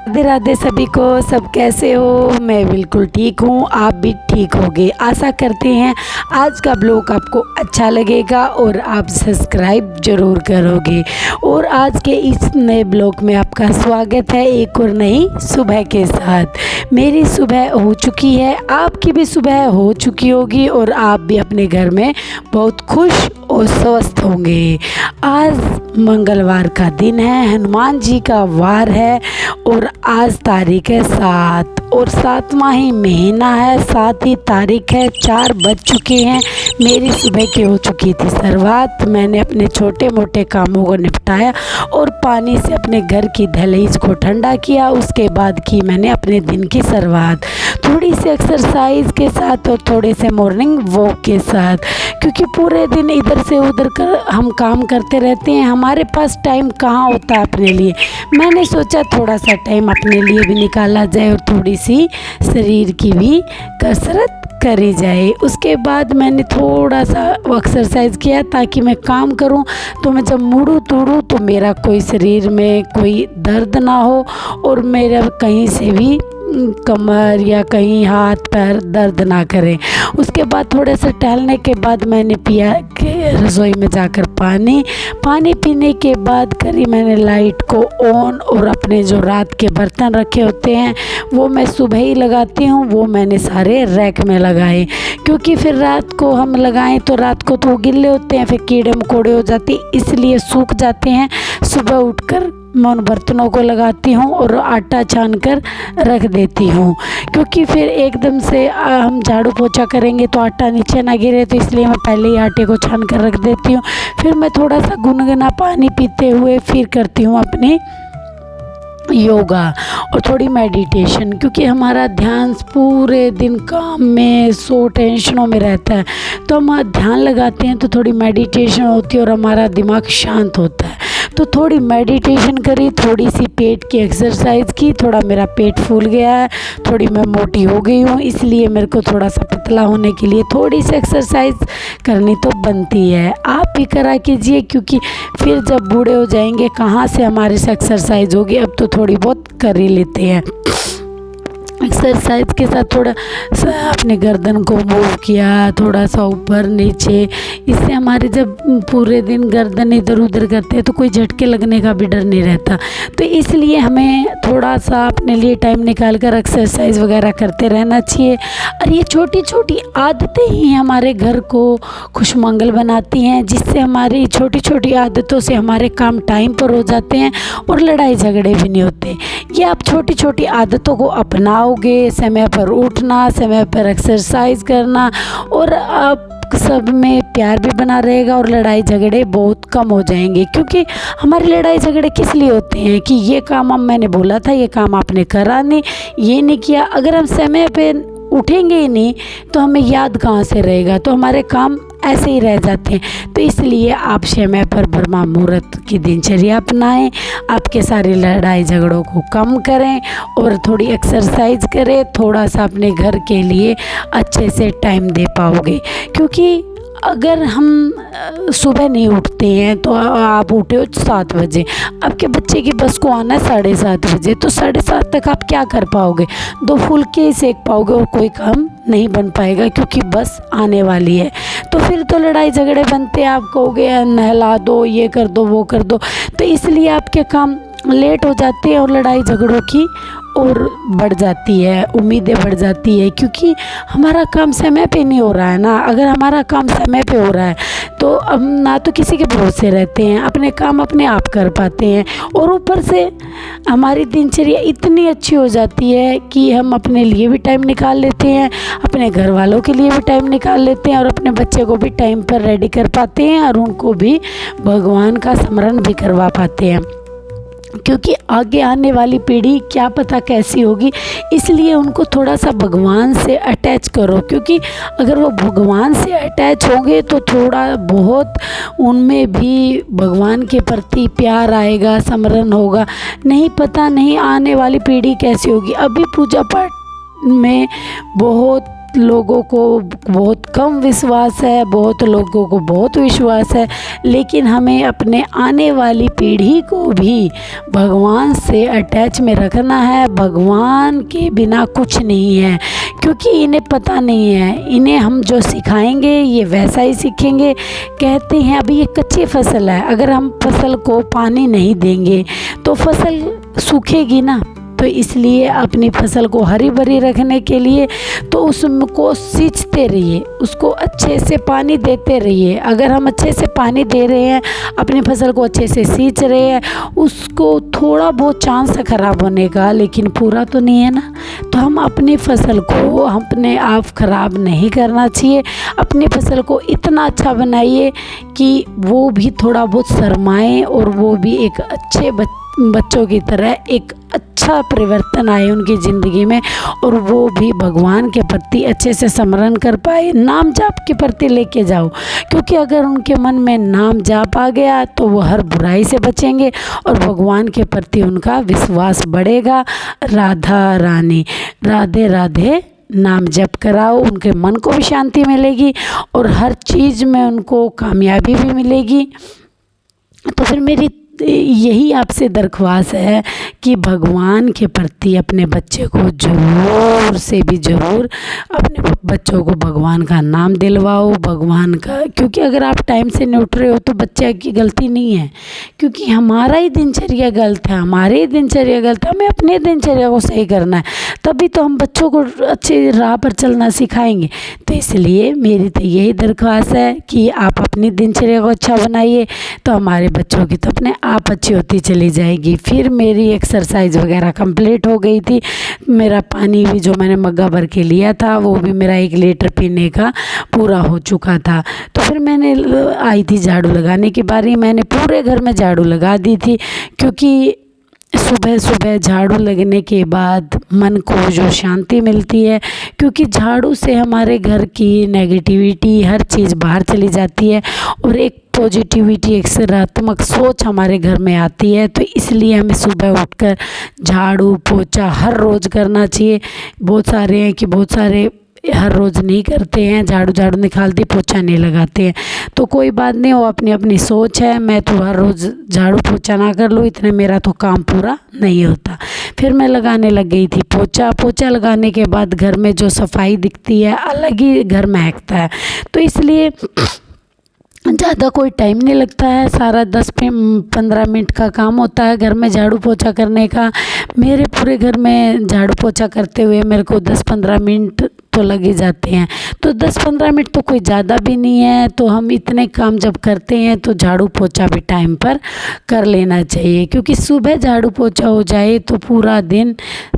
राधे राधे सभी को। सब कैसे हो? मैं बिल्कुल ठीक हूँ, आप भी ठीक होगे। आशा करते हैं आज का ब्लॉग आपको अच्छा लगेगा और आप सब्सक्राइब ज़रूर करोगे। और आज के इस नए ब्लॉग में आपका स्वागत है एक और नई सुबह के साथ। मेरी सुबह हो चुकी है, आपकी भी सुबह हो चुकी होगी और आप भी अपने घर में बहुत खुश और स्वस्थ होंगे। आज मंगलवार का दिन है, हनुमान जी का वार है और आज तारीख है 7 और 7वां ही महीना है, 7 ही तारीख है। 4 बज चुके हैं, मेरी सुबह की हो चुकी थी शुरुआत। मैंने अपने छोटे मोटे कामों को निपटाया और पानी से अपने घर की दहलीज को ठंडा किया। उसके बाद की मैंने अपने दिन की शुरुआत थोड़ी सी एक्सरसाइज के साथ और थोड़े से मॉर्निंग वॉक के साथ, क्योंकि पूरे दिन इधर से उधर कर हम काम करते रहते हैं, हमारे पास टाइम कहाँ होता है अपने लिए। मैंने सोचा थोड़ा सा टाइम अपने लिए भी निकाला जाए और थोड़ी सी शरीर की भी कसरत करी जाए। उसके बाद मैंने थोड़ा सा एक्सरसाइज किया ताकि मैं काम करूं तो मैं जब मुड़ूं तोड़ूं तो मेरा कोई शरीर में कोई दर्द ना हो और मेरा कहीं से भी कमर या कहीं हाथ पैर दर्द ना करें। उसके बाद थोड़े से टहलने के बाद मैंने पिया के रसोई में जाकर पानी पीने के बाद करी मैंने लाइट को ऑन और अपने जो रात के बर्तन रखे होते हैं वो मैं सुबह ही लगाती हूँ। वो मैंने सारे रैक में लगाए, क्योंकि फिर रात को हम लगाएं तो रात को तो गिल्ले होते हैं, फिर कीड़े मकोड़े हो जाते हैं, इसलिए सूख जाते हैं। सुबह उठकर मैं उन बर्तनों को लगाती हूँ और आटा छान कर रख देती हूँ, क्योंकि फिर एकदम से हम झाड़ू पोछा करेंगे तो आटा नीचे ना गिरे, तो इसलिए मैं पहले ही आटे को छान कर रख देती हूँ। फिर मैं थोड़ा सा गुनगुना पानी पीते हुए फिर करती हूँ अपनी योगा और थोड़ी मेडिटेशन, क्योंकि हमारा ध्यान पूरे दिन काम में टेंशनों में रहता है, तो हम ध्यान लगाते हैं तो थोड़ी मेडिटेशन होती है और हमारा दिमाग शांत होता है। तो थोड़ी मेडिटेशन करी, थोड़ी सी पेट की एक्सरसाइज की, थोड़ा मेरा पेट फूल गया है, थोड़ी मैं मोटी हो गई हूँ, इसलिए मेरे को थोड़ा सा पतला होने के लिए थोड़ी सी एक्सरसाइज करनी तो बनती है। आप भी करा कीजिए, क्योंकि फिर जब बूढ़े हो जाएंगे कहाँ से हमारे से एक्सरसाइज होगी। अब तो थोड़ी बहुत कर ही लेते हैं। एक्सरसाइज के साथ थोड़ा सा अपने गर्दन को मूव किया, थोड़ा सा ऊपर नीचे, इससे हमारे जब पूरे दिन गर्दन इधर उधर करते हैं तो कोई झटके लगने का भी डर नहीं रहता। तो इसलिए हमें थोड़ा सा अपने लिए टाइम निकाल कर एक्सरसाइज वगैरह करते रहना चाहिए। और ये छोटी छोटी आदतें ही हमारे घर को खुशमंगल बनाती हैं, जिससे हमारी छोटी छोटी आदतों से हमारे काम टाइम पर हो जाते हैं और लड़ाई झगड़े भी नहीं होते। ये आप छोटी छोटी आदतों को अपनाओगे, समय पर उठना, समय पर एक्सरसाइज करना, और आप सब में प्यार भी बना रहेगा और लड़ाई झगड़े बहुत कम हो जाएंगे। क्योंकि हमारी लड़ाई झगड़े किस लिए होते हैं कि ये काम अब मैंने बोला था, ये काम आपने करा नहीं, ये नहीं किया। अगर हम समय पे उठेंगे ही नहीं तो हमें याद कहाँ से रहेगा, तो हमारे काम ऐसे ही रह जाते हैं। तो इसलिए आप समय पर ब्रह्म मुहूर्त की दिनचर्या अपनाएं, आपके सारी लड़ाई झगड़ों को कम करें और थोड़ी एक्सरसाइज करें, थोड़ा सा अपने घर के लिए अच्छे से टाइम दे पाओगे। क्योंकि अगर हम सुबह नहीं उठते हैं तो आप उठे हो 7 बजे, आपके बच्चे की बस को आना है 7:30 बजे, तो 7:30 तक आप क्या कर पाओगे? 2 फुलके ही सेक पाओगे और कोई काम नहीं बन पाएगा, क्योंकि बस आने वाली है। तो फिर तो लड़ाई झगड़े बनते हैं, आप कहोगे नहला दो, ये कर दो, वो कर दो, तो इसलिए आपके काम लेट हो जाते हैं और लड़ाई झगड़ों की और बढ़ जाती है, उम्मीदें बढ़ जाती है, क्योंकि हमारा काम समय पे नहीं हो रहा है ना। अगर हमारा काम समय पे हो रहा है तो हम ना तो किसी के भरोसे रहते हैं, अपने काम अपने आप कर पाते हैं, और ऊपर से हमारी दिनचर्या इतनी अच्छी हो जाती है कि हम अपने लिए भी टाइम निकाल लेते हैं, अपने घर वालों के लिए भी टाइम निकाल लेते हैं और अपने बच्चे को भी टाइम पर रेडी कर पाते हैं और उनको भी भगवान का स्मरण भी करवा पाते हैं। क्योंकि आगे आने वाली पीढ़ी क्या पता कैसी होगी, इसलिए उनको थोड़ा सा भगवान से अटैच करो, क्योंकि अगर वो भगवान से अटैच होंगे तो थोड़ा बहुत उनमें भी भगवान के प्रति प्यार आएगा, स्मरण होगा। नहीं पता नहीं आने वाली पीढ़ी कैसी होगी। अभी पूजा पाठ में बहुत लोगों को बहुत कम विश्वास है, बहुत लोगों को बहुत विश्वास है, लेकिन हमें अपने आने वाली पीढ़ी को भी भगवान से अटैच में रखना है। भगवान के बिना कुछ नहीं है, क्योंकि इन्हें पता नहीं है। इन्हें हम जो सिखाएंगे ये वैसा ही सीखेंगे। कहते हैं अभी ये कच्ची फसल है, अगर हम फसल को पानी नहीं देंगे तो फसल सूखेगी ना। तो इसलिए अपनी फसल को हरी भरी रखने के लिए तो उसको सींचते रहिए, उसको अच्छे से पानी देते रहिए। अगर हम अच्छे से पानी दे रहे हैं, अपनी फसल को अच्छे से सींच रहे हैं, उसको थोड़ा बहुत चांस है ख़राब होने का, लेकिन पूरा तो नहीं है ना। तो हम अपनी फसल को अपने आप ख़राब नहीं करना चाहिए। अपनी फसल को इतना अच्छा बनाइए कि वो भी थोड़ा बहुत शर्माएं और वो भी एक अच्छे बच्चों की तरह एक अच्छा परिवर्तन आए उनकी ज़िंदगी में, और वो भी भगवान के प्रति अच्छे से स्मरण कर पाए। नाम जाप के प्रति लेके जाओ, क्योंकि अगर उनके मन में नाम जाप आ गया तो वो हर बुराई से बचेंगे और भगवान के प्रति उनका विश्वास बढ़ेगा। राधा रानी, राधे राधे नाम जप कराओ, उनके मन को भी शांति मिलेगी और हर चीज़ में उनको कामयाबी भी मिलेगी। तो फिर मेरी यही आपसे दरख्वास्त है कि भगवान के प्रति अपने बच्चे को ज़रूर से भी ज़रूर अपने बच्चों को भगवान का नाम दिलवाओ, भगवान का। क्योंकि अगर आप टाइम से नहीं उठ रहे हो तो बच्चे की गलती नहीं है, क्योंकि हमारा ही दिनचर्या गलत है, हमारे ही दिनचर्या गलत है। हमें अपने दिनचर्या को सही करना है, तभी तो हम बच्चों को अच्छी राह पर चलना सिखाएंगे। तो इसलिए मेरी तो यही दरख्वास्त है कि आप अपनी दिनचर्या को अच्छा बनाइए, तो हमारे बच्चों की तो अपने आप अच्छी होती चली जाएगी। फिर मेरी एक्सरसाइज वगैरह कंप्लीट हो गई थी। मेरा पानी भी जो मैंने मग्गा भर के लिया था वो भी मेरा 1 लीटर पीने का पूरा हो चुका था। तो फिर मैंने आई थी झाड़ू लगाने की बारी, मैंने पूरे घर में झाड़ू लगा दी थी, क्योंकि सुबह सुबह झाड़ू लगने के बाद मन को जो शांति मिलती है, क्योंकि झाड़ू से हमारे घर की नेगेटिविटी हर चीज़ बाहर चली जाती है और एक पॉजिटिविटी, एक सकारात्मक सोच हमारे घर में आती है। तो इसलिए हमें सुबह उठकर झाड़ू पोछा हर रोज़ करना चाहिए। बहुत सारे हैं कि बहुत सारे हर रोज़ नहीं करते हैं, झाड़ू निकालते पोछा नहीं लगाते हैं। तो कोई बात नहीं, वो अपनी अपनी सोच है। मैं तो हर रोज़ झाड़ू पोछा ना कर लूँ, इतने मेरा तो काम पूरा नहीं होता। फिर मैं लगाने लग गई थी पोछा लगाने के बाद घर में जो सफाई दिखती है अलग ही घर महकता है। तो इसलिए ज़्यादा कोई टाइम नहीं लगता है, सारा 10-15 मिनट का काम होता है घर में झाड़ू पोछा करने का। मेरे पूरे घर में झाड़ू पोछा करते हुए मेरे को 10-15 मिनट तो लग ही जाते हैं। तो 10-15 मिनट तो कोई ज़्यादा भी नहीं है। तो हम इतने काम जब करते हैं तो झाड़ू पोछा भी टाइम पर कर लेना चाहिए, क्योंकि सुबह झाड़ू पोछा हो जाए तो पूरा दिन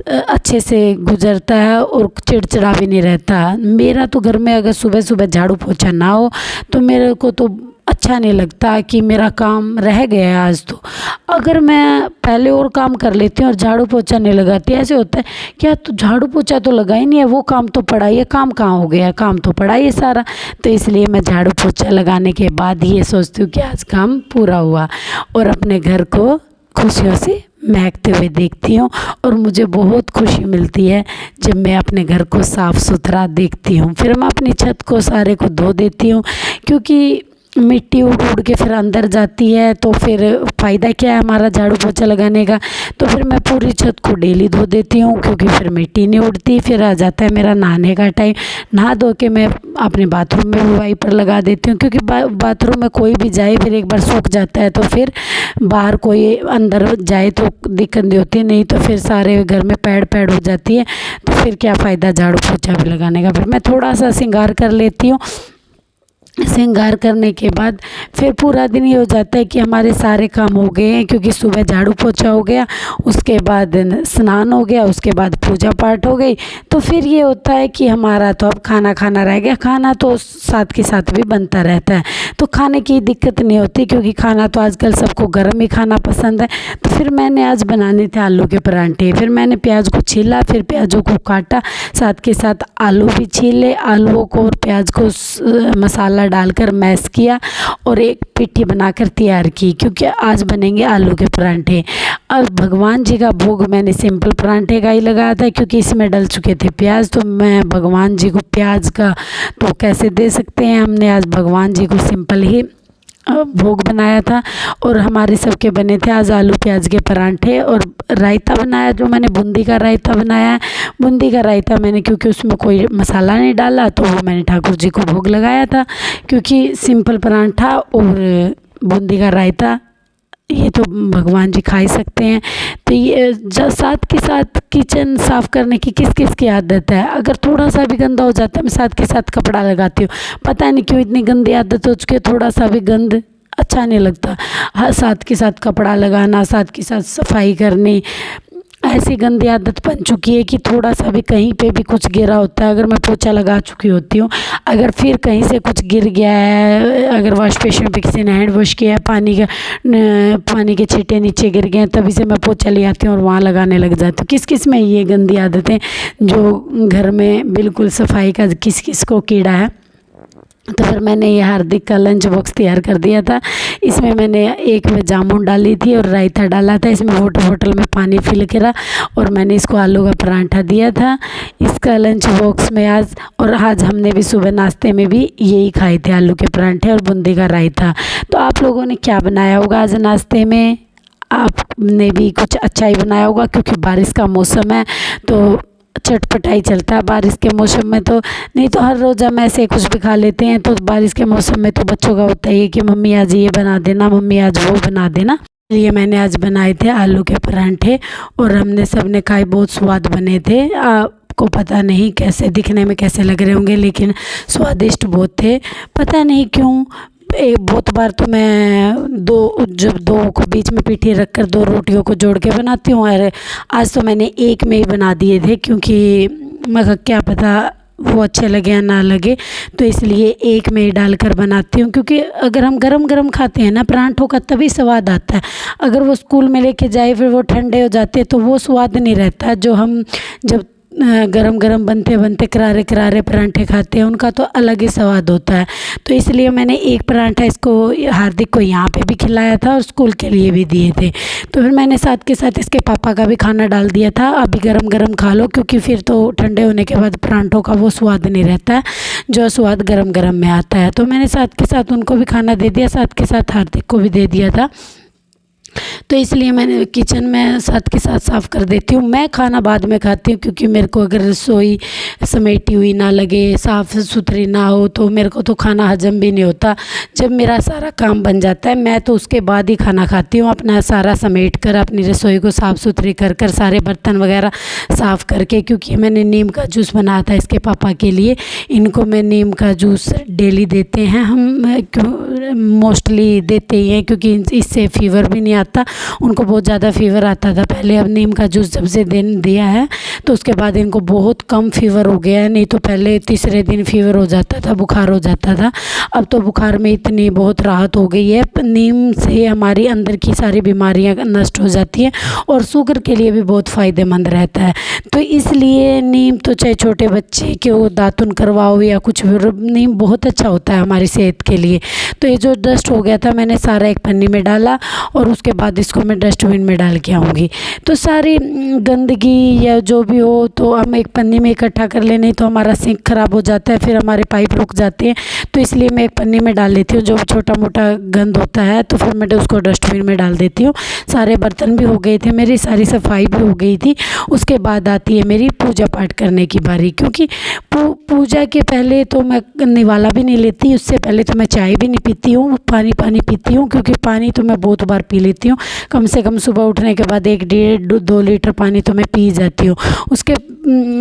अच्छे से गुजरता है और चिड़चिड़ा भी नहीं रहता। मेरा तो घर में अगर सुबह सुबह झाड़ू पोछा ना हो तो मेरे को तो अच्छा नहीं लगता कि मेरा काम रह गया है आज। तो अगर मैं पहले और काम कर लेती हूँ और झाड़ू पोछा नहीं लगाती, ऐसे होता है क्या तो झाड़ू पोछा तो लगा ही नहीं है, वो काम तो पड़ा ही है, काम कहाँ हो गया, काम तो पड़ा ही है सारा। तो इसलिए मैं झाड़ू पोछा लगाने के बाद ही ये सोचती हूँ कि आज काम पूरा हुआ और अपने घर को खुशियों से महकते हुए देखती हूँ। और मुझे बहुत खुशी मिलती है जब मैं अपने घर को साफ़ सुथरा देखती हूँ। फिर मैं अपनी छत को सारे को धो देती हूँ, क्योंकि मिट्टी उड़ उड़ के फिर अंदर जाती है, तो फिर फ़ायदा क्या है हमारा झाड़ू पोछा लगाने का। तो फिर मैं पूरी छत को डेली धो देती हूँ, क्योंकि फिर मिट्टी नहीं उड़ती। फिर आ जाता है मेरा नहाने का टाइम, नहा धो के मैं अपने बाथरूम में भी वाइपर लगा देती हूँ, क्योंकि बाथरूम में कोई भी जाए फिर एक बार सूख जाता है तो फिर बाहर कोई अंदर जाए तो दिक्कत नहीं होती, नहीं तो फिर सारे घर में पैड़ हो जाती है। तो फिर क्या फ़ायदा झाड़ू पोछा भी लगाने का। फिर मैं थोड़ा सा श्रृंगार कर लेती हूँ। श्रृंगार करने के बाद फिर पूरा दिन ये हो जाता है कि हमारे सारे काम हो गए हैं, क्योंकि सुबह झाड़ू पोछा हो गया, उसके बाद स्नान हो गया, उसके बाद पूजा पाठ हो गई। तो फिर ये होता है कि हमारा तो अब खाना रह गया। खाना तो साथ के साथ भी बनता रहता है, तो खाने की दिक्कत नहीं होती, क्योंकि खाना तो आजकल सबको गर्म ही खाना पसंद है। तो फिर मैंने आज बनाने थे आलू के परांठे। फिर मैंने प्याज को छीला, फिर प्याज़ों को काटा, साथ के साथ आलू भी छीले, आलूओं को और प्याज को मसाला डालकर मैश किया और एक पिट्ठी बनाकर तैयार की, क्योंकि आज बनेंगे आलू के परांठे। अब भगवान जी का भोग मैंने सिंपल परांठे का ही लगाया था, क्योंकि इसमें डल चुके थे प्याज, तो मैं भगवान जी को प्याज का तो कैसे दे सकते हैं, हमने आज भगवान जी को सिंपल ही भोग बनाया था। और हमारे सबके बने थे आज आलू प्याज के परांठे। और रायता बनाया, जो मैंने बूंदी का रायता बनाया है। बूंदी का रायता मैंने, क्योंकि उसमें कोई मसाला नहीं डाला, तो वो मैंने ठाकुर जी को भोग लगाया था, क्योंकि सिंपल परांठा और बूंदी का रायता ये तो भगवान जी खा ही सकते हैं। तो ये साथ के साथ किचन साफ़ करने की किस किस की आदत है, अगर थोड़ा सा भी गंदा हो जाता है मैं साथ के साथ कपड़ा लगाती हूँ। पता नहीं क्यों इतनी गंदी आदत हो चुकी है, थोड़ा सा भी गंद अच्छा नहीं लगता। हाँ, साथ के साथ कपड़ा लगाना, साथ के साथ सफाई करनी, ऐसी गंदी आदत बन चुकी है कि थोड़ा सा भी कहीं पे भी कुछ गिरा होता है, अगर मैं पोछा लगा चुकी होती हूँ, अगर फिर कहीं से कुछ गिर गया है, अगर वॉश बेसिन पे किसी ने हैंड वॉश किया है, पानी के छींटे नीचे गिर गए हैं, तभी से मैं पोछा ले आती हूँ और वहाँ लगाने लग जाती हूँ। किस किस में ये गंदी आदतें जो घर में बिल्कुल सफाई का किस किस को कीड़ा है। तो फिर मैंने ये हार्दिक का लंच बॉक्स तैयार कर दिया था। इसमें मैंने एक में जामुन डाली थी और रायता डाला था, इसमें वाटर बोतल में पानी फिल करा, और मैंने इसको आलू का परांठा दिया था इसका लंच बॉक्स में आज। और आज हमने भी सुबह नाश्ते में भी यही खाए थे, आलू के परांठे और बूंदी का रायता। तो आप लोगों ने क्या बनाया होगा आज नाश्ते में? आपने भी कुछ अच्छा ही बनाया होगा, क्योंकि बारिश का मौसम है तो चटपटाई चलता है बारिश के मौसम में। तो नहीं तो हर रोज़ हम ऐसे कुछ भी खा लेते हैं, तो बारिश के मौसम में तो बच्चों का होता ही है कि मम्मी आज ये बना देना, मम्मी आज वो बना देना। ये मैंने आज बनाए थे आलू के परांठे और हमने सब ने खाए, बहुत स्वाद बने थे। आपको पता नहीं कैसे दिखने में कैसे लग रहे होंगे, लेकिन स्वादिष्ट बहुत थे। पता नहीं क्यों बहुत बार तो मैं जब दो को बीच में पीठी रख कर दो रोटियों को जोड़ के बनाती हूँ, और आज तो मैंने एक में ही बना दिए थे, क्योंकि मैं क्या पता वो अच्छे लगे या ना लगे, तो इसलिए एक में ही डालकर बनाती हूँ। क्योंकि अगर हम गरम गरम खाते हैं ना परांठों का, तभी स्वाद आता है। अगर वो स्कूल में लेके जाए फिर वो ठंडे हो जाते हैं, तो वो स्वाद नहीं रहता। जो हम जब गरम गरम बनते बनते करारे करारे परांठे खाते हैं, उनका तो अलग ही स्वाद होता है। तो इसलिए मैंने एक परांठा इसको हार्दिक को यहाँ पे भी खिलाया था और स्कूल के लिए भी दिए थे। तो फिर मैंने साथ के साथ इसके पापा का भी खाना डाल दिया था, अभी गरम गरम खा लो, क्योंकि फिर तो ठंडे होने के बाद परांठों का वो स्वाद नहीं रहता है जो स्वाद गरम गरम में आता है। तो मैंने साथ के साथ उनको भी खाना दे दिया, साथ के साथ हार्दिक को भी दे दिया था। तो इसलिए मैंने किचन में साथ के साथ साफ़ कर देती हूँ। मैं खाना बाद में खाती हूँ, क्योंकि मेरे को अगर रसोई समेटी हुई ना लगे, साफ़ सुथरी ना हो, तो मेरे को तो खाना हजम भी नहीं होता। जब मेरा सारा काम बन जाता है, मैं तो उसके बाद ही खाना खाती हूँ, अपना सारा समेट कर, अपनी रसोई को साफ़ सुथरी कर कर, सारे बर्तन वगैरह साफ़ करके। क्योंकि मैंने नीम का जूस बनाया था इसके पापा के लिए, इनको मैं नीम का जूस डेली देते हैं, हम मोस्टली देते ही हैं, क्योंकि इससे फ़ीवर भी नहीं आता। उनको बहुत ज़्यादा फ़ीवर आता था पहले, अब नीम का जूस जब से दिया है तो उसके बाद इनको बहुत कम फ़ीवर हो गया है। नहीं तो पहले तीसरे दिन फ़ीवर हो जाता था, बुखार हो जाता था। अब तो बुखार में इतनी बहुत राहत हो गई है। नीम से हमारी अंदर की सारी बीमारियां नष्ट हो जाती हैं, और शुगर के लिए भी बहुत फ़ायदेमंद रहता है। तो इसलिए नीम तो चाहे छोटे बच्चे के वो दातुन करवाओ या कुछ भी, नीम बहुत अच्छा होता है हमारी सेहत के लिए। तो ये जो डस्ट हो गया था मैंने सारा एक पन्नी में डाला, और उसके बाद इसको मैं डस्टबिन में डाल के आऊँगी। तो सारी गंदगी या जो भी हो तो हम एक पन्नी में इकट्ठा कर ले, नहीं तो हमारा सिंक ख़राब हो जाता है, फिर हमारे पाइप रुक जाते हैं। तो इसलिए मैं एक पन्नी में डाल लेती हूँ, जो छोटा मोटा गंद होता है तो फिर मैं उसको डस्टबिन में डाल देती हूँ। सारे बर्तन भी हो गए थे, मेरी सारी सफाई भी हो गई थी। उसके बाद आती है मेरी पूजा पाठ करने की बारी, क्योंकि पूजा के पहले तो मैं निवाला भी नहीं लेती, उससे पहले तो मैं चाय भी नहीं पीती हूँ, पानी पीती हूँ। क्योंकि पानी तो मैं बहुत बार पी लेती हूँ, कम से कम सुबह उठने के बाद 1-1.5-2 लीटर पानी तो मैं पी जाती हूँ। उसके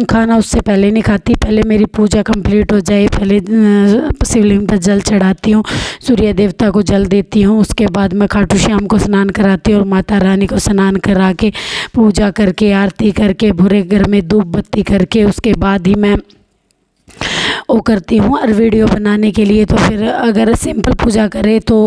खाना उससे पहले नहीं खाती, पहले मेरी पूजा कंप्लीट हो जाए, पहले शिवलिंग पर जल चढ़ाती हूँ, सूर्य देवता को जल देती हूँ। उसके बाद मैं खाटू श्याम को स्नान कराती हूँ और माता रानी को स्नान करा के पूजा करके आरती करके भूरे घर में धूप बत्ती करके, उसके बाद ही मैं वो करती हूँ। और वीडियो बनाने के लिए तो फिर अगर सिंपल पूजा करें तो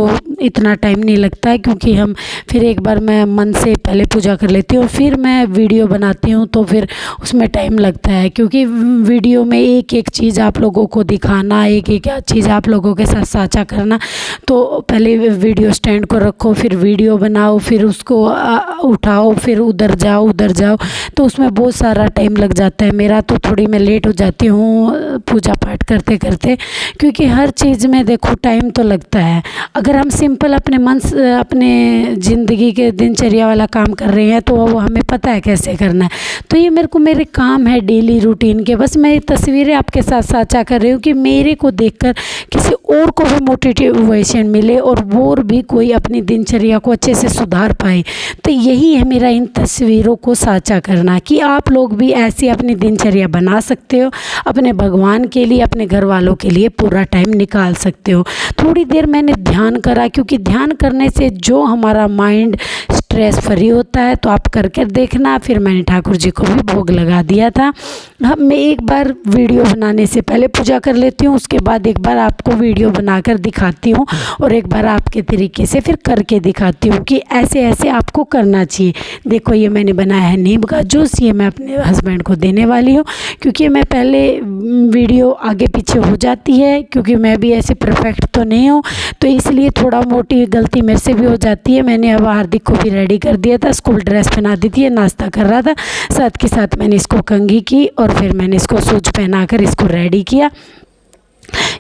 इतना टाइम नहीं लगता है, क्योंकि हम फिर एक बार मैं मन से पहले पूजा कर लेती हूँ, फिर मैं वीडियो बनाती हूँ तो फिर उसमें टाइम लगता है। क्योंकि वीडियो में एक एक चीज़ आप लोगों को दिखाना, एक एक चीज़ आप लोगों के साथ साझा करना, तो पहले वीडियो स्टैंड को रखो, फिर वीडियो बनाओ, फिर उसको उठाओ, फिर उधर जाओ, तो उसमें बहुत सारा टाइम लग जाता है मेरा। तो थोड़ी मैं लेट हो जाती हूँ पूजा पाठ करते करते, क्योंकि हर चीज़ में देखो टाइम तो लगता है। अगर हम सिंपल अपने मन से अपने ज़िंदगी के दिनचर्या वाला काम कर रहे हैं तो वो हमें पता है कैसे करना है। तो ये मेरे काम है डेली रूटीन के। बस मैं तस्वीरें आपके साथ साझा कर रही हूँ कि मेरे को देखकर किसी और को भी मोटिवेशन मिले और वो भी कोई अपनी दिनचर्या को अच्छे से सुधार पाए। तो यही है मेरा इन तस्वीरों को साझा करना, कि आप लोग भी ऐसी अपनी दिनचर्या बना सकते हो, अपने भगवान के लिए, अपने घर वालों के लिए पूरा टाइम निकाल सकते हो। थोड़ी देर मैंने ध्यान करा, क्योंकि ध्यान करने से जो हमारा माइंड स्ट्रेस फ्री होता है, तो आप करके देखना। फिर मैंने ठाकुर जी को भी भोग लगा दिया था। मैं एक बार वीडियो बनाने से पहले पूजा कर लेती हूँ, उसके बाद एक बार आपको वीडियो बनाकर दिखाती हूँ और एक बार आपके तरीके से फिर करके दिखाती हूँ कि ऐसे ऐसे आपको करना चाहिए। देखो ये मैंने बनाया है नीम का जूस, ये मैं अपने हस्बैंड को देने वाली हूँ, क्योंकि मैं पहले वीडियो आगे पीछे हो जाती है, क्योंकि मैं भी ऐसे परफेक्ट तो नहीं हूँ, तो इसलिए थोड़ा मोटी गलती मेरे से भी हो जाती है। मैंने अब हार्दिक को भी रेडी कर दिया था, स्कूल ड्रेस पहना दी थी, नाश्ता कर रहा था, साथ के साथ मैंने इसको कंघी की और फिर मैंने इसको सूज पहनाकर इसको रेडी किया,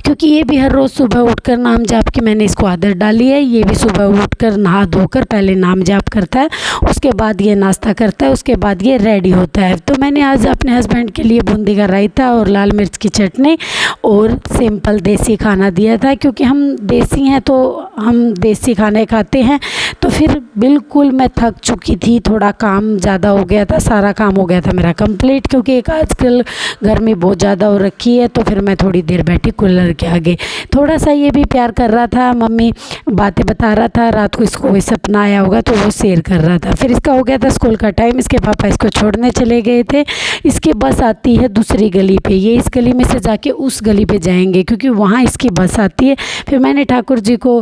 क्योंकि ये भी हर रोज़ सुबह उठकर नाम जाप की मैंने इसको आदत डाली है। ये भी सुबह उठकर नहा धोकर पहले नाम जाप करता है, उसके बाद ये नाश्ता करता है, उसके बाद ये रेडी होता है। तो मैंने आज अपने हस्बैंड के लिए बूंदी का रायता और लाल मिर्च की चटनी और सिंपल देसी खाना दिया था, क्योंकि हम देसी हैं तो हम देसी खाने खाते हैं। तो फिर बिल्कुल मैं थक चुकी थी, थोड़ा काम ज़्यादा हो गया था, सारा काम हो गया था मेरा कंप्लीट, क्योंकि एक आजकल गर्मी बहुत ज़्यादा हो रखी है। तो फिर मैं थोड़ी देर बैठी कूलर के आगे, थोड़ा सा ये भी प्यार कर रहा था, मम्मी बातें बता रहा था, रात को इसको कोई सपना आया होगा तो वो शेयर कर रहा था। फिर इसका हो गया था स्कूल का टाइम, इसके पापा इसको छोड़ने चले गए थे। इसकी बस आती है दूसरी गली पे, ये इस गली में से जाके उस गली पे जाएंगे, क्योंकि वहाँ इसकी बस आती है। फिर मैंने ठाकुर जी को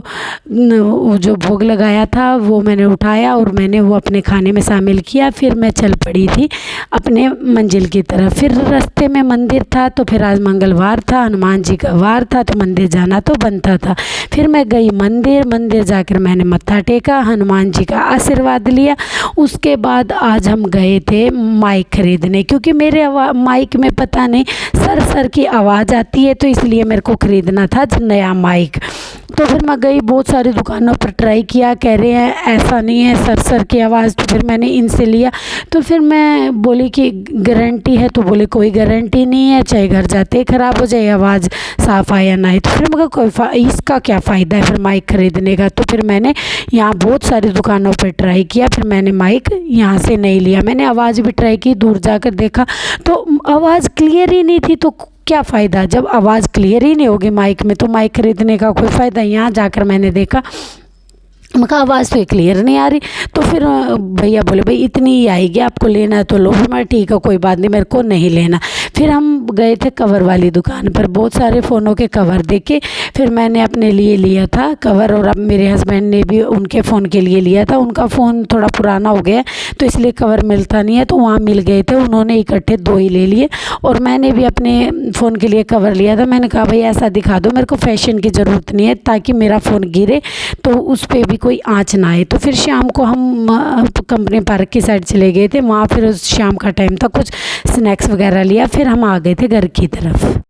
जो भोग लगाया था वो मैंने उठाया और मैंने वो अपने खाने में शामिल किया। फिर मैं चल पड़ी थी अपने मंजिल की तरफ। फिर रास्ते में मंदिर था, तो फिर आज मंगलवार था, हनुमान जी का वार था, तो मंदिर जाना तो बनता था। फिर मैं गई मंदिर जाकर मैंने मत्था टेका, हनुमान जी का आशीर्वाद लिया। उसके बाद आज हम गए थे माइक खरीदने, क्योंकि मेरे माइक में पता नहीं सर की आवाज़ आती है, तो इसलिए मेरे को ख़रीदना था नया माइक। तो फिर मैं गई, बहुत सारी दुकानों पर ट्राई किया, कह रहे हैं ऐसा नहीं है सर की आवाज़। तो फिर मैंने इनसे लिया, तो फिर मैं बोली कि गारंटी है, तो बोले कोई गारंटी नहीं है, चाहे घर जाते ही ख़राब हो जाए, आवाज़ साफ़ आए या ना आए। तो फिर मैं कोई इसका क्या फ़ायदा है फिर माइक ख़रीदने का। तो फिर मैंने यहाँ बहुत सारी दुकानों पर ट्राई किया, फिर मैंने माइक यहाँ से नहीं लिया। मैंने आवाज़ भी ट्राई की, दूर जाकर देखा तो आवाज़ क्लियर ही नहीं थी। तो क्या फ़ायदा, जब आवाज़ क्लियर ही नहीं होगी माइक में तो माइक ख़रीदने का कोई फ़ायदा। यहाँ जाकर मैंने देखा, मैं कहा आवाज़ तो क्लियर नहीं आ रही। तो फिर भैया बोले भाई इतनी ही आएगी, आपको लेना है तो लो। मैं ठीक है कोई बात नहीं, मेरे को नहीं लेना। फिर हम गए थे कवर वाली दुकान पर, बहुत सारे फ़ोनों के कवर देखे, फिर मैंने अपने लिए लिया था कवर, और अब मेरे हस्बैंड ने भी उनके फ़ोन के लिए लिया था। उनका फ़ोन थोड़ा पुराना हो गया तो इसलिए कवर मिलता नहीं है, तो वहाँ मिल गए थे, उन्होंने इकट्ठे 2 ही ले लिए और मैंने भी अपने फ़ोन के लिए कवर लिया था। मैंने कहा भाई ऐसा दिखा दो, मेरे को फ़ैशन की ज़रूरत नहीं है, ताकि मेरा फ़ोन गिरे तो उस पर भी कोई आँच ना आए। तो फिर शाम को हम कंपनी पार्क की साइड चले गए थे, वहाँ फिर शाम का टाइम था, कुछ स्नैक्स वगैरह लिया, फिर हम आ गए थे घर की तरफ।